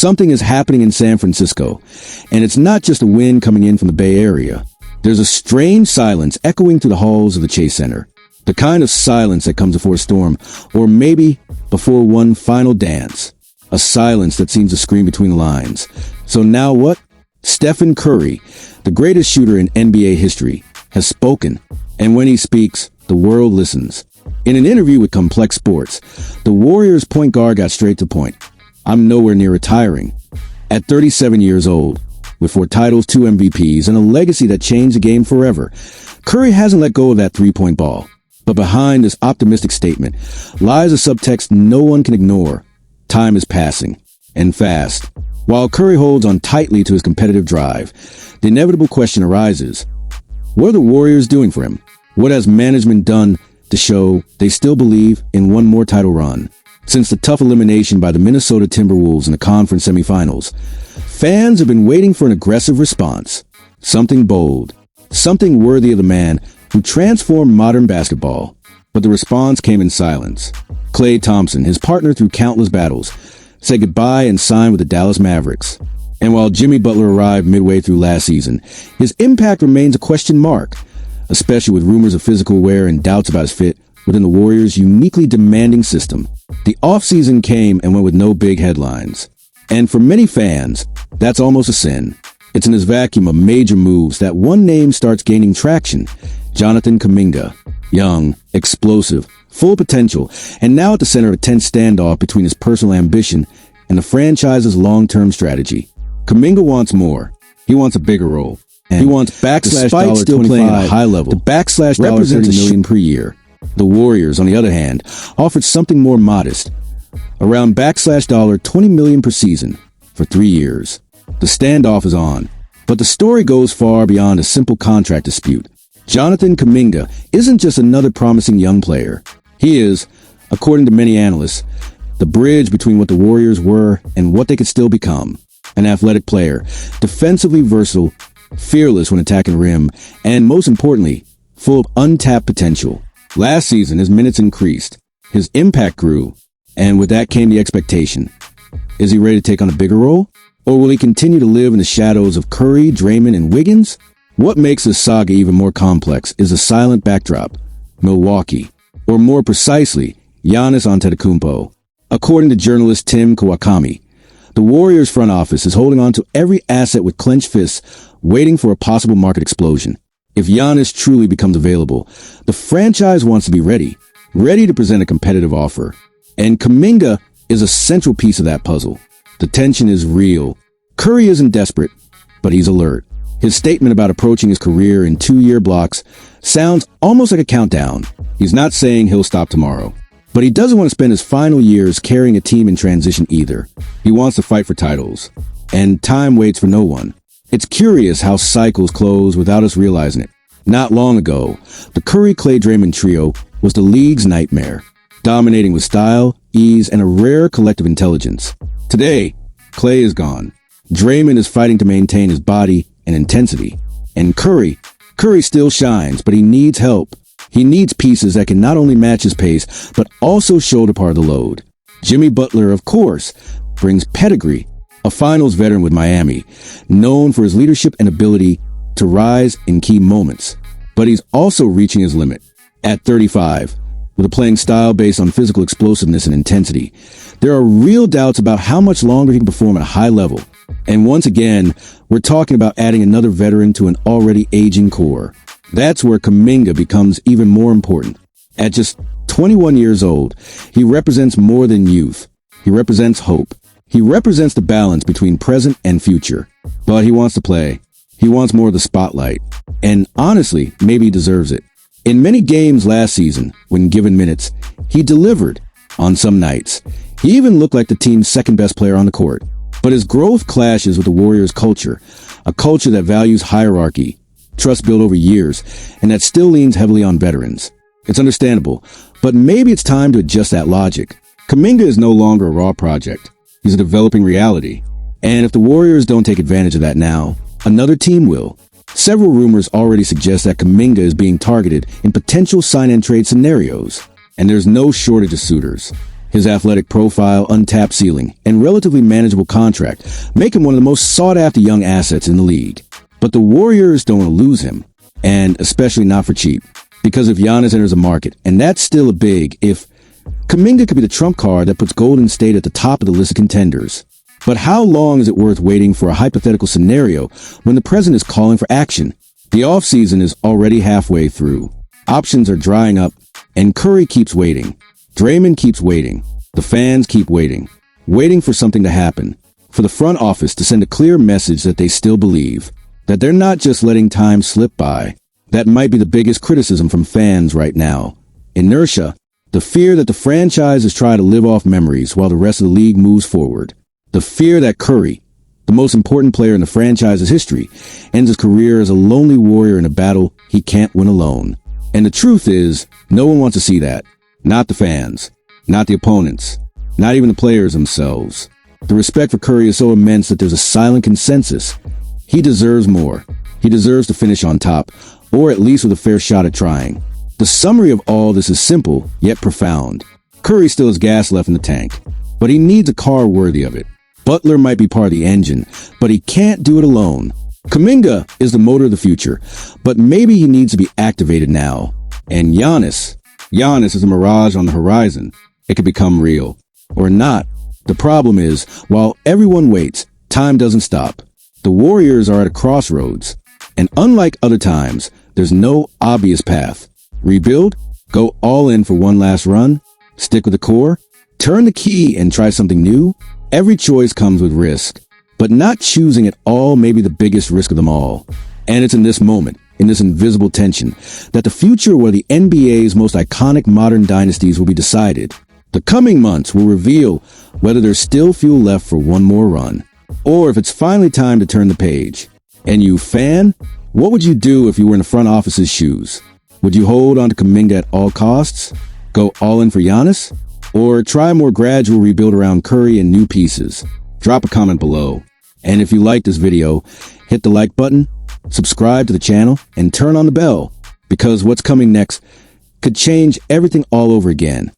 Something is happening in San Francisco, and it's not just a wind coming in from the Bay Area. There's a strange silence echoing through the halls of the Chase Center. The kind of silence that comes before a storm, or maybe before one final dance. A silence that seems to scream between the lines. So now what? Stephen Curry, the greatest shooter in NBA history, has spoken. And when he speaks, the world listens. In an interview with Complex Sports, the Warriors point guard got straight to the point. I'm nowhere near retiring. At 37 years old, with 4 titles, 2 MVPs, and a legacy that changed the game forever, Curry hasn't let go of that three-point ball. But behind this optimistic statement lies a subtext no one can ignore. Time is passing, and fast. While Curry holds on tightly to his competitive drive, the inevitable question arises. What are the Warriors doing for him? What has management done to show they still believe in one more title run? Since the tough elimination by the Minnesota Timberwolves in the conference semifinals, fans have been waiting for an aggressive response. Something bold. Something worthy of the man who transformed modern basketball. But the response came in silence. Klay Thompson, his partner through countless battles, said goodbye and signed with the Dallas Mavericks. And while Jimmy Butler arrived midway through last season, his impact remains a question mark, especially with rumors of physical wear and doubts about his fit within the Warriors' uniquely demanding system. The offseason came and went with no big headlines. And for many fans, that's almost a sin. It's in this vacuum of major moves that one name starts gaining traction. Jonathan Kuminga. Young, explosive, full potential, and now at the center of a tense standoff between his personal ambition and the franchise's long-term strategy. Kuminga wants more. He wants a bigger role. And he wants despite still playing at a high level. The backslash represents $30 million per year. The Warriors, on the other hand, offered something more modest, around $20 million per season for 3 years. The standoff is on, but the story goes far beyond a simple contract dispute. Jonathan Kuminga isn't just another promising young player. He is, according to many analysts, the bridge between what the Warriors were and what they could still become. An athletic player, defensively versatile, fearless when attacking rim, and most importantly, full of untapped potential. Last season, his minutes increased, his impact grew, and with that came the expectation. Is he ready to take on a bigger role? Or will he continue to live in the shadows of Curry, Draymond, and Wiggins? What makes this saga even more complex is a silent backdrop, Milwaukee, or more precisely, Giannis Antetokounmpo. According to journalist Tim Kawakami, the Warriors front office is holding on to every asset with clenched fists, waiting for a possible market explosion. If Giannis truly becomes available, the franchise wants to be ready to present a competitive offer. And Kuminga is a central piece of that puzzle. The tension is real. Curry isn't desperate, but he's alert. His statement about approaching his career in 2-year blocks sounds almost like a countdown. He's not saying he'll stop tomorrow, but he doesn't want to spend his final years carrying a team in transition either. He wants to fight for titles, and time waits for no one. It's curious how cycles close without us realizing it. Not long ago, the Curry-Klay-Draymond trio was the league's nightmare, dominating with style, ease, and a rare collective intelligence. Today, Klay is gone. Draymond is fighting to maintain his body and intensity. And Curry still shines, but he needs help. He needs pieces that can not only match his pace, but also shoulder part of the load. Jimmy Butler, of course, brings pedigree, a finals veteran with Miami, known for his leadership and ability to rise in key moments. But he's also reaching his limit. At 35, with a playing style based on physical explosiveness and intensity, there are real doubts about how much longer he can perform at a high level. And once again, we're talking about adding another veteran to an already aging core. That's where Kuminga becomes even more important. At just 21 years old, he represents more than youth. He represents hope. He represents the balance between present and future. But he wants to play. He wants more of the spotlight. And honestly, maybe he deserves it. In many games last season, when given minutes, he delivered. On some nights, he even looked like the team's second-best player on the court. But his growth clashes with the Warriors' culture, a culture that values hierarchy, trust built over years, and that still leans heavily on veterans. It's understandable, but maybe it's time to adjust that logic. Kuminga is no longer a raw project. He's a developing reality. And if the Warriors don't take advantage of that now, another team will. Several rumors already suggest that Kuminga is being targeted in potential sign-and-trade scenarios, and there's no shortage of suitors. His athletic profile, untapped ceiling, and relatively manageable contract make him one of the most sought-after young assets in the league. But the Warriors don't want to lose him, and especially not for cheap. Because if Giannis enters the market, and that's still a big if, Kuminga could be the trump card that puts Golden State at the top of the list of contenders. But how long is it worth waiting for a hypothetical scenario when the president is calling for action? The offseason is already halfway through. Options are drying up, and Curry keeps waiting. Draymond keeps waiting. The fans keep waiting. Waiting for something to happen. For the front office to send a clear message that they still believe. That they're not just letting time slip by. That might be the biggest criticism from fans right now. Inertia. The fear that the franchise is trying to live off memories while the rest of the league moves forward. The fear that Curry, the most important player in the franchise's history, ends his career as a lonely warrior in a battle he can't win alone. And the truth is, no one wants to see that. Not the fans. Not the opponents. Not even the players themselves. The respect for Curry is so immense that there's a silent consensus. He deserves more. He deserves to finish on top, or at least with a fair shot at trying. The summary of all this is simple, yet profound. Curry still has gas left in the tank, but he needs a car worthy of it. Butler might be part of the engine, but he can't do it alone. Kuminga is the motor of the future, but maybe he needs to be activated now. And Giannis is a mirage on the horizon. It could become real. Or not. The problem is, while everyone waits, time doesn't stop. The Warriors are at a crossroads. And unlike other times, there's no obvious path. Rebuild? Go all in for one last run? Stick with the core? Turn the key and try something new? Every choice comes with risk. But not choosing at all may be the biggest risk of them all. And it's in this moment, in this invisible tension, that the future of one of the NBA's most iconic modern dynasties will be decided. The coming months will reveal whether there's still fuel left for one more run, or if it's finally time to turn the page. And you, fan, what would you do if you were in the front office's shoes? Would you hold on to Kuminga at all costs? Go all in for Giannis? Or try a more gradual rebuild around Curry and new pieces? Drop a comment below. And if you like this video, hit the like button, subscribe to the channel, and turn on the bell, because what's coming next could change everything all over again.